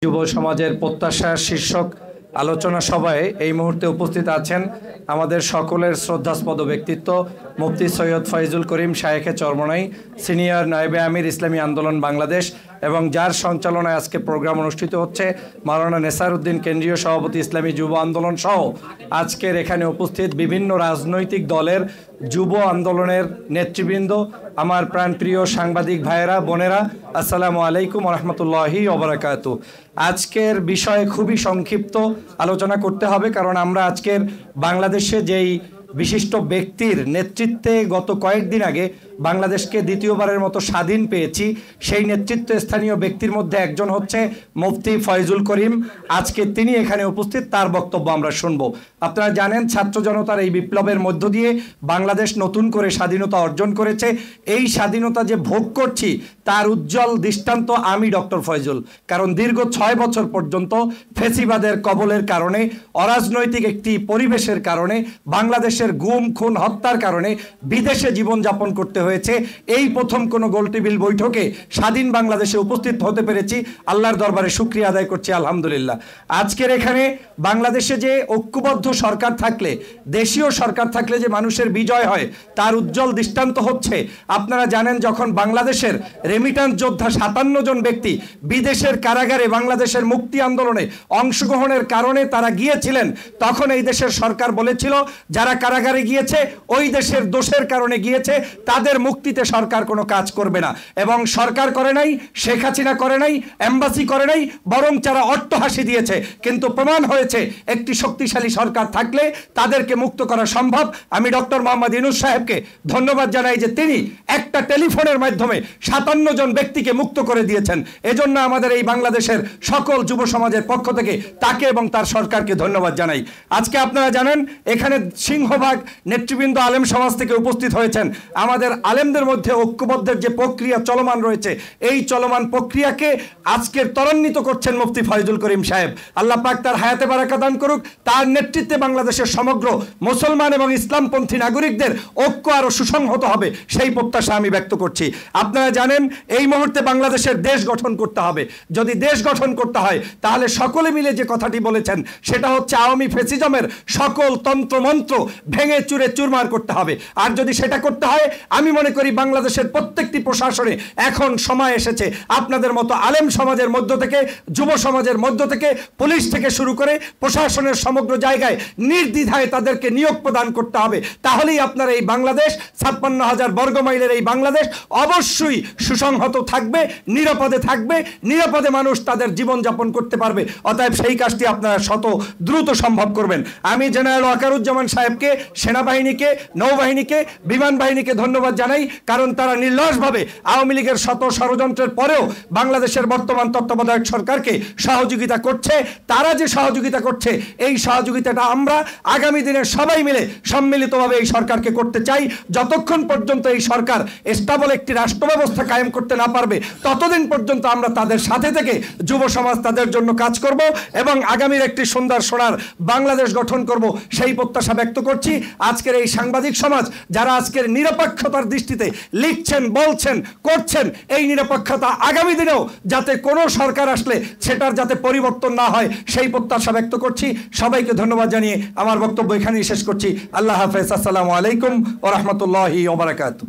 যুব সমাজের প্রত্যাশা শীর্ষক আলোচনা সভায় এই মুহূর্তে উপস্থিত আছেন আমাদের সকলের শ্রদ্ধাস্পদ ব্যক্তিত্ব মুফতি সৈয়দ ফয়জুল করিম শায়েখে চরমনাই, সিনিয়র নায়েবে আমির ইসলামী আন্দোলন বাংলাদেশ, এবং যার সঞ্চালনায় আজকে প্রোগ্রাম অনুষ্ঠিত হচ্ছে মাওলানা নেসার উদ্দিন কেন্দ্রীয় সভাপতি ইসলামী যুব আন্দোলন সহ আজকের এখানে উপস্থিত বিভিন্ন রাজনৈতিক দলের যুব আন্দোলনের নেতৃবৃন্দ, আমার প্রাণপ্রিয় সাংবাদিক ভাইয়েরা বোনেরা, আসসালামু আলাইকুম রহমতুল্লাহি ওবরাকাতু। আজকের বিষয়ে খুবই সংক্ষিপ্ত আলোচনা করতে হবে, কারণ আমরা আজকের বাংলাদেশে যেই বিশিষ্ট ব্যক্তির নেতৃত্বে গত কয়েকদিন আগে বাংলাদেশকে দ্বিতীয়বারের মতো স্বাধীন পেয়েছি, সেই নেতৃত্ব স্থানীয় ব্যক্তির মধ্যে একজন হচ্ছে মুফতি ফয়জুল করিম। আজকে তিনি এখানে উপস্থিত, তার বক্তব্য আমরা শুনবো। আপনারা জানেন ছাত্র জনতার এই বিপ্লবের মধ্য দিয়ে বাংলাদেশ নতুন করে স্বাধীনতা অর্জন করেছে। এই স্বাধীনতা যে ভোগ করছি তার উজ্জ্বল দৃষ্টান্ত আমি ডক্টর ফয়জুল, কারণ দীর্ঘ 6 বছর পর্যন্ত ফেসিবাদের কবলের কারণে, অরাজনৈতিক একটি পরিবেশের কারণে, বাংলাদেশের গুম খুন হত্যার কারণে বিদেশে জীবনযাপন করতে হয়েছে। এই প্রথম কোনো গোলটেবিল বৈঠকে স্বাধীন বাংলাদেশে উপস্থিত হতে পেরেছি, আল্লাহর দরবারে শুকরিয়া আদায় করছি আলহামদুলিল্লাহ। আজকের এখানে বাংলাদেশে যে ঐক্যবদ্ধ সরকার থাকলে, দেশীয় সরকার থাকলে যে মানুষের বিজয় হয় তার উজ্জ্বল দৃষ্টান্ত হচ্ছে, আপনারা জানেন যখন বাংলাদেশের রেমিটান্স যোদ্ধা 57 জন ব্যক্তি বিদেশের কারাগারে বাংলাদেশের মুক্তি আন্দোলনে অংশগ্রহণের কারণে তারা গিয়েছিলেন, তখন এই দেশের সরকার বলেছিল যারা কারাগারে গিয়েছে ওই দেশের দোষের কারণে গিয়েছে, তাদের মুক্তিতে সরকার কোনো কাজ করবে না। এবং সরকার করে নাই, শেখ হাসিনা করে নাই, এমবাসি করে নাই, বরং যারা অট্টহাসি দিয়েছে। কিন্তু প্রমাণ হয়েছে একটি শক্তিশালী সরকার থাকলে তাদেরকে মুক্ত করা সম্ভব। আমি ডক্টর মোহাম্মদ ইউনূস সাহেবকে ধন্যবাদ জানাই যে তিনি একটা টেলিফোনের মাধ্যমে 57 জন ব্যক্তিকে মুক্ত করে দিয়েছেন। এজন্য আমাদের এই বাংলাদেশের সকল যুব সমাজের পক্ষ থেকে তাকে এবং তার সরকারকে ধন্যবাদ জানাই। আজকে আপনারা জানেন এখানে সিংহভাগ নেতৃবৃন্দ আলেম সমাজ থেকে উপস্থিত হয়েছেন। আমাদের আলেমদের মধ্যে ঐক্যবদ্ধের যে প্রক্রিয়া চলমান রয়েছে, এই চলমান প্রক্রিয়াকে আজকের ত্বরান্বিত করছেন মুফতি ফয়জুল করিম সাহেব। আল্লাহ পাক তার হায়াতে বারাকা দান করুক। তার নেতৃত্বে বাংলাদেশের সমগ্র মুসলমান এবং ইসলামপন্থী নাগরিকদের ঐক্য আরো সুসংহত হবে, সেই প্রত্যাশা আমি ব্যক্ত করছি। আপনারা জানেন এই মুহূর্তে বাংলাদেশের দেশ গঠন করতে হবে। যদি দেশ গঠন করতে হয় তাহলে সকলে মিলে যে কথাটি বলেছেন সেটা হচ্ছে আওয়ামী ফেসিজমের সকল তন্ত্রমন্ত্র ভেঙে চুরে চুরমার করতে হবে। আর যদি সেটা করতে হয়, আমি মনে করি বাংলাদেশের প্রত্যেকটি প্রশাসনে এখন সময় এসেছে আপনাদের মতো আলেম সমাজের মধ্য থেকে, যুব সমাজের মধ্য থেকে, পুলিশ থেকে শুরু করে প্রশাসনের সমগ্র জায়গায় নির্দ্বিধায় তাদেরকে নিয়োগ প্রদান করতে হবে। তাহলেই আপনার এই বাংলাদেশ, 56,000 বর্গমাইলের এই বাংলাদেশ অবশ্যই সুসংহত থাকবে, নিরাপদে থাকবে, নিরাপদে মানুষ তাদের জীবনযাপন করতে পারবে। অতএব সেই কাজটি আপনারা দ্রুত সম্ভব করবেন। আমি জেনারেল ওয়াকারুজ্জামান সাহেবকে, সেনাবাহিনীকে, নৌবাহিনীকে, বিমান বাহিনীকে ধন্যবাদ জানাই, কারণ তারা নির্লসভাবে আওয়ামী লীগের শত ষড়যন্ত্রের পরেও বাংলাদেশের বর্তমান তত্ত্বাবধায়ক সরকারকে সহযোগিতা করছে। তারা যে সহযোগিতা করছে এই সহযোগিতাটা আমরা আগামী দিনে সবাই মিলে সম্মিলিতভাবে এই সরকারকে করতে চাই। যতক্ষণ পর্যন্ত এই সরকার স্টেবল একটি রাষ্ট্র ব্যবস্থা কায়েম করতে না পারবে, ততদিন পর্যন্ত আমরা তাদের সাথে থেকে যুব সমাজ তাদের জন্য কাজ করব এবং আগামীর একটি সুন্দর সোনার বাংলাদেশ গঠন করব, সেই প্রত্যাশা ব্যক্ত করছি। আজকের এই সাংবাদিক সমাজ যারা আজকের নিরপেক্ষতার দৃষ্টিতে লিখছেন, বলছেন, করছেন, এই নিরপেক্ষতা আগামী দিনেও যাতে কোনো সরকার আসলে সেটার যাতে পরিবর্তন না হয়, সেই প্রত্যাশা ব্যক্ত করছি। সবাইকে ধন্যবাদ জানিয়ে আমার বক্তব্য এখানেই শেষ করছি। আল্লাহ হাফেজ। আসসালামু আলাইকুম ওয়া রাহমাতুল্লাহি ওয়া বারাকাতুহু।